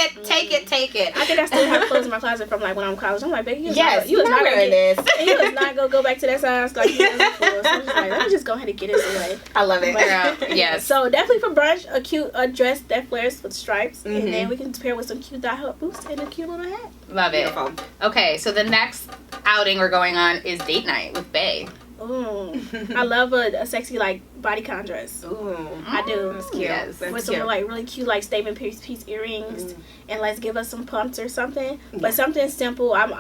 it. I think I still have clothes in my closet from like when I'm in college. I'm like, baby, Yes, you was not gonna it get, is. you was not gonna go back to that size like you was before. So I'm just like, let me just go ahead and get it away. I love it. Girl, yes. So definitely for brunch, a dress that flares with stripes, and Mhm. then we can pair with some cute dye boots and a cute little hat. Love it. Beautiful. Okay, so the next outing we're going on is date night with Bae. Ooh, I love a sexy like bodycon dress. Ooh, I do. that's cute. Yes. That's With cute. some like really cute like statement piece earrings, Mm. and let's give us some pumps or something. Yeah. But something simple. I'm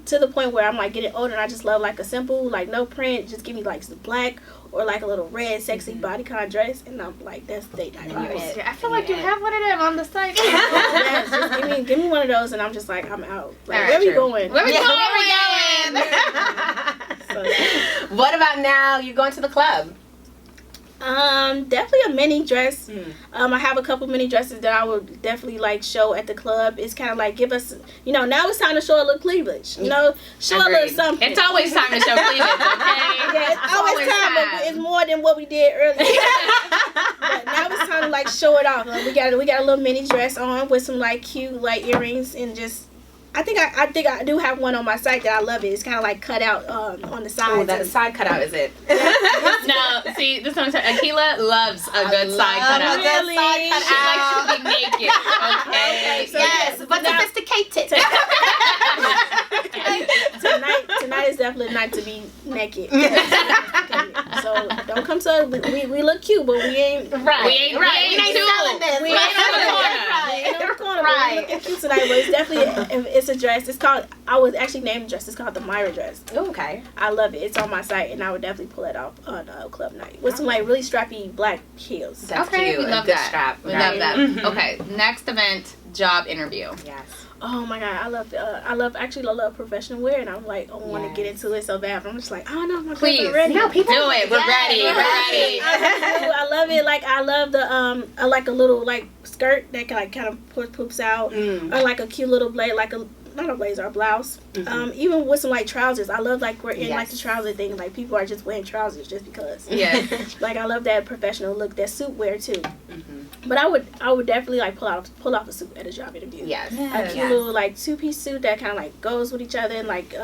to the point where I'm like getting older and I just love like a simple, like no print, just give me like some black or like a little red sexy bodycon dress, and I'm like, that's date night. I feel like you have one of them on the site. Yes, just give me one of those, and I'm just like, I'm out. Like, Right, where we true. going? Where we going? So, yeah. What about now? You're going to the club. Definitely a mini dress. I have a couple mini dresses that I would definitely like show at the club. It's kind of like give us, now it's time to show a little cleavage. Show a little something. It's always time to show cleavage, okay? Yeah, it's always time, but it's more than what we did earlier. But now it's time to like show it off. Like, we got a little mini dress on with some like cute like earrings and just. I think I do have one on my site that I love it. It's kind of like cut out on the side. Oh, that side cutout is it? No, see, this one. Akila loves a good side cutout. Really? She likes to be naked. Okay. So Yes, but sophisticated. Tonight is definitely a night to be naked. So don't come to us. We look cute, but we ain't. Right. We ain't selling this. We ain't on the corner. Right. We're looking cute tonight, but it's definitely it's a dress. It's called. I was actually named the dress. It's called the Myra dress. Ooh, okay. I love it. It's on my site, and I would definitely pull it off on club night with some like really strappy black heels. That's Okay, cute. we A love good that. strap. We Right. love that. Mhm. Okay, next event, job interview. Yes. Oh my god, I love professional wear, and I'm like, I want to get into it so bad, but I'm just like, I don't know if my Please, girls are ready. No, people do it. We're ready. We're ready. I love it. Like I love the I like a little like skirt that can like kind of poops out, or like a cute little blade, like not a blazer, a blouse. Even with some like trousers, I love like we're in like the trouser thing. Like people are just wearing trousers just because. Yeah. Like I love that professional look, that suit wear too. But I would definitely like pull off a suit at a job interview. Yes. A cute little like 2-piece suit that kind of like goes with each other, and like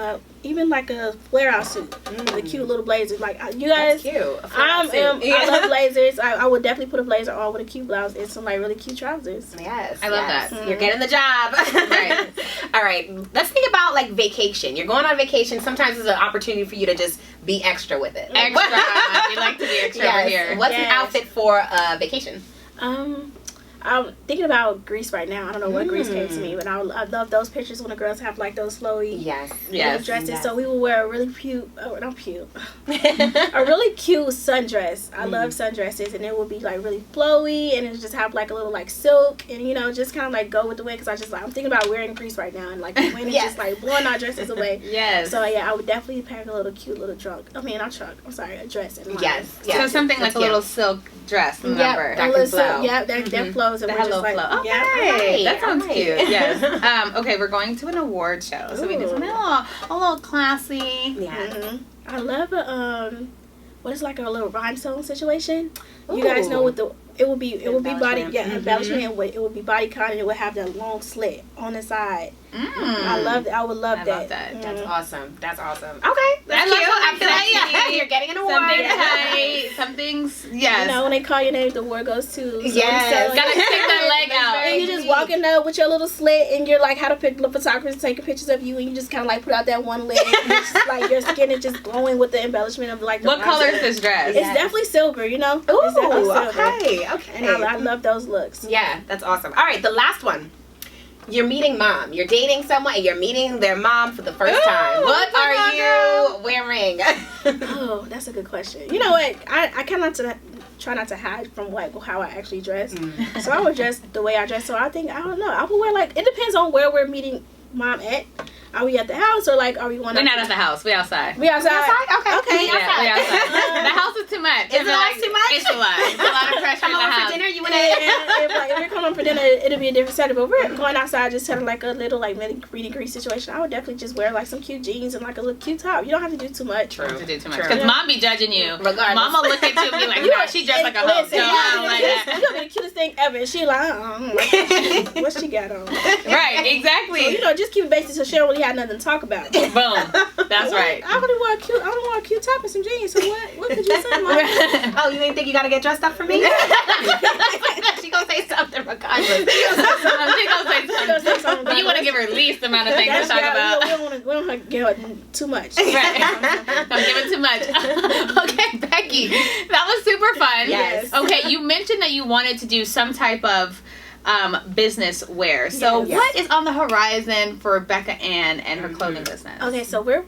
even like a flare out suit with a cute little blazer. Like you guys, That's cute. I love blazers. I would definitely put a blazer on with a cute blouse and some like really cute trousers. Yes. I love yes. that. You're getting the job. Right. All right. Let's think about like vacation. You're going on vacation. Sometimes it's an opportunity for you to just be extra with it. Extra. We like to be extra over here. What's an outfit for a vacation? I'm thinking about Greece right now. I don't know what Greece came to me, but I love those pictures when the girls have like those flowy Yes. dresses. Yes. So we will wear a really cute, a really cute sundress. I love sundresses, and it will be like really flowy, and it just have like a little like silk, and just kind of like go with the wind. Because I'm thinking about wearing Greece right now, and like the wind is just like blowing our dresses away. Yes. So yeah, I would definitely pack a little cute little a dress in mine. Yes. So something like a little silk dress, remember? That can flow. That flows. And The we're just hello like, flow. Okay, Alright, that sounds alright. cute. Yes. Okay, we're going to an award show, so we do something a little classy. Yes. I love what is like a little rhinestone situation. You guys know what it would be body embellishment, and it would be bodycon, and it would have that long slit on the side. I love that. I would love that. That's awesome. That's awesome. Okay. That's I cute. love I feel like you're getting an award. Something tonight. Something's yes. When they call your name, the award goes to. Yes. Gotta stick that leg out. And you just walking up with your little slit, and you're like, how to pick the photographers taking pictures of you, and you just kind of like put out that one leg, and it's just like your skin is just glowing with the embellishment of like. What color is this dress? It's definitely silver. It's definitely Ooh, silver. okay. And I love those looks. Yeah, that's awesome. All right, the last one. You're meeting mom. You're dating someone, and you're meeting their mom for the first time. What are you wearing? Oh, that's a good question. You know what? I try not to hide from how I actually dress. So I would dress the way I dress. So I don't know. I would wear it depends on where we're meeting mom at. Are we at the house, or like are we going? We're not at the house. We outside. We outside. Okay. Yeah, we outside. The house is too much. Is the house too much? It's a lot. It's a lot of pressure in the Come over house. for dinner. You want If we're coming for dinner, it'll be a different setup. But we're going outside, just kind of like a little like mini greet situation. I would definitely just wear like some cute jeans and like a little cute top. You don't have to do too much. True. To do too much. True. Because mom be judging you. Regardless. Mama look at you and be like, no, she dressed like a hoe. Listen, No, I don't like that. You're gonna be the cutest thing ever. And she like, what she got on? Right, exactly. So, just keep it basic so she don't really have nothing to talk about. Boom. That's right. I only want a cute top and some jeans. So what could you say, Mom? Oh, you ain't think you gotta get dressed up for me? She gonna say something regardless. She gonna say something. But you want to give her least amount of things to talk about. We don't want to give her too much. Right. Don't give it too much. Okay, Becky, that was super fun. Yes. Okay, you mentioned that you wanted to do some type of business wear. So Yes. what is on the horizon for BeccaAnne and her clothing business? Okay, so we're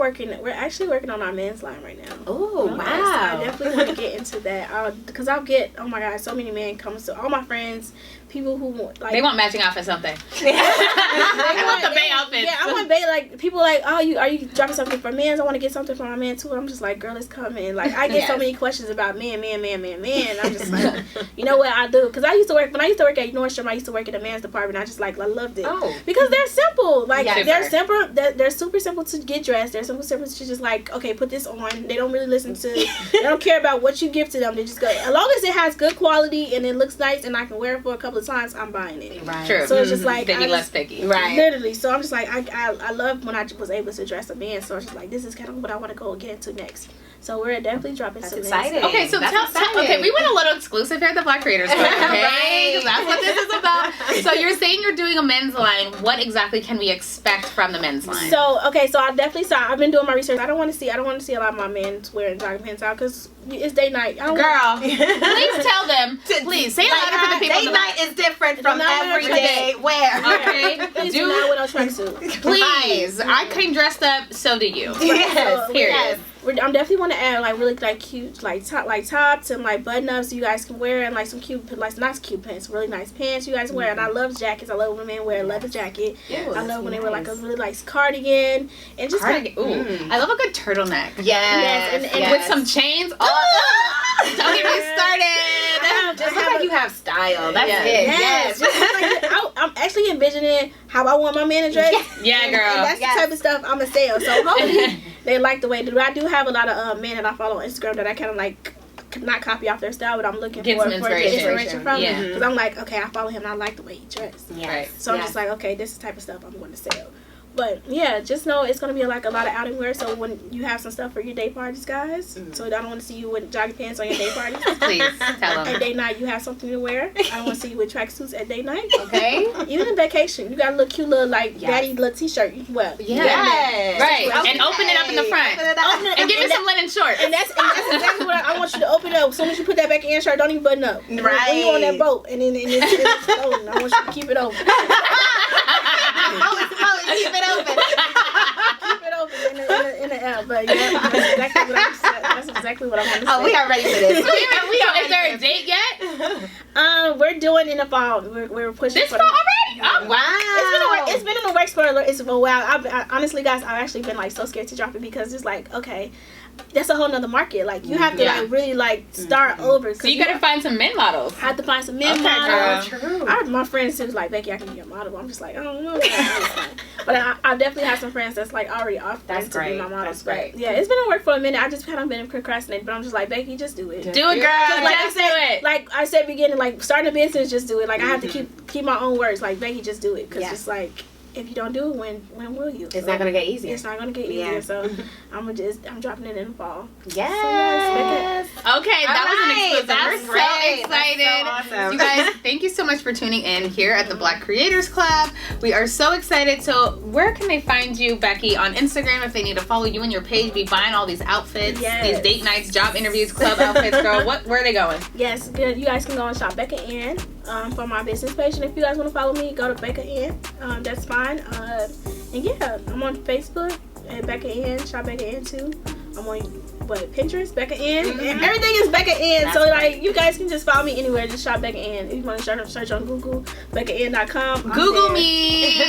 actually working on our men's line right now. Oh, So wow. I definitely want to get into that because I'll get, oh my God, so many men come to all my friends, people who like They want matching outfits, don't they? they I want the Bay outfits. Yeah, I want Bay. Like people like, oh, are you dropping something for men? I want to get something for my man too. And I'm just like, girl, it's coming. Like I get so many questions about men. I'm just like, you know what I do? Because I used to work at Nordstrom. I used to work in the men's department. I loved it because they're simple. Like they're simple. They're super simple to get dressed. They're simple to just like, okay, put this on. They don't really listen to. They don't care about what you give to them. They just go as long as it has good quality and it looks nice and I can wear it for a couple of times. I'm buying it. Right. True. So it's just like then you're less picky. Right. Literally. So I'm just like I love when I was able to dress a man. So I'm just like this is kind of what I want to go get into next. So we're definitely dropping some exciting. Okay, so tell okay, we went a little exclusive here at the Black Creators Club, okay? Right. That's what this is about. So you're saying you're doing a men's line. What exactly can we expect from the men's line? So I've been doing my research. I don't want to see a lot of my men wearing jogging pants out because it's date night. Girl, please tell them. Please say it louder for the people. Date night is different from everyday wear. Okay, Please do not wear no tracksuit. Please, I came dressed up. So do you. Yes. Period. Yes. I'm definitely want to add like really like cute like tops and like button ups you guys can wear and like some cute like not cute pants, really nice pants you guys can wear. And I love jackets. I love when men wear a leather jacket. Ooh, I love when they wear like a really nice cardigan and just Cardigan. Ooh, I love a good turtleneck. Yes, and with some chains. Oh, don't get me started. Just look like you have style. That's Yeah. it. Yes. I'm actually envisioning how I want my man to dress. Yeah, girl. And that's the type of stuff I'm gonna sell. So hopefully they like the way I do. I do have a lot of men that I follow on Instagram that I kind of like not copy off their style, but I'm looking Get for some inspiration from. Yeah. Because I'm like, okay, I follow him and I like the way he dressed. Right. So I'm just like, okay, this is the type of stuff I'm going to sell. But yeah, just know it's gonna be like a lot of outing wear. So when you have some stuff for your day parties, guys. So I don't want to see you with jogging pants on your day parties. Please tell them. At day night, you have something to wear. I don't want to see you with tracksuits at day night. Okay. Even in vacation, you got a little cute little like daddy little t-shirt you can wear. Yes. Right. Okay. And open it up in the front. And give me some linen shorts. And that's exactly what I want you to open it up. As soon as you put that back in shirt, don't even button up. Right. When you on that boat and then it's open, I want you to keep it open. Keep it open. Keep it open in the air. But yeah, that's exactly what I want to say. Oh, we are ready for this. Is there a date yet? We're doing in the fall. We're pushing This for fall the, already? Oh, Wow. It's been in the works for a while. Honestly, guys, I've actually been like so scared to drop it because it's like, okay, that's a whole nother market. Like you have to like really like start over. So you gotta find some men models. I have to find some men models. True. My friends was like, Becky, I can be your model. I'm just like, I don't know. But I definitely have some friends that's like already off to be my models. That's great. But yeah, it's been in work for a minute. I just haven't been procrastinating. But I'm just like, Becky, just do it. Do it, girl. Like Just do it. Like I said beginning, like starting a business, just do it. Like I have to keep my own words. Like Becky, just do it. Because it's like, if you don't do it, when will you? It's not gonna get easier. It's not gonna get easier. So I'm dropping it in the fall. Yes. Okay, that was an exclusive. That's We're great. so excited. That's so awesome. You guys, thank you so much for tuning in here at the Black Creators Club. We are so excited. So where can they find you, Becky, on Instagram if they need to follow you and your page, be buying all these outfits, these date nights, job interviews, club outfits, girl? Where are they going? Yes, good. You guys can go and shop BeccaAnne for my business page. And if you guys want to follow me, go to BeccaAnne. That's fine. And yeah, I'm on Facebook at BeccaAnne, shop BeccaAnne too. I'm on Pinterest, BeccaAnne, and everything is BeccaAnne. So like you guys can just follow me anywhere. Just shop BeccaAnne. If you want to search on Google, BeccaAnne.com. Google me.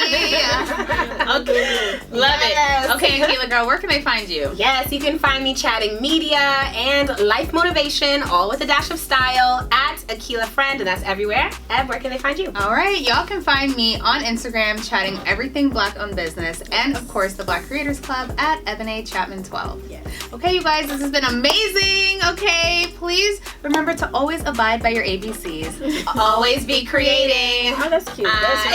Okay, love it. Okay, Akila, girl, where can they find you? Yes, you can find me chatting media and life motivation, all with a dash of style, at Akila Friend, and that's everywhere. Eb, where can they find you? All right, y'all can find me on Instagram chatting everything Black-owned business, and of course the Black Creators Club at Evan A. Chapman 12. Yes. Okay, you guys, this has been amazing. Okay, please remember to always abide by your ABCs. Always be creating. Oh, that's cute. That's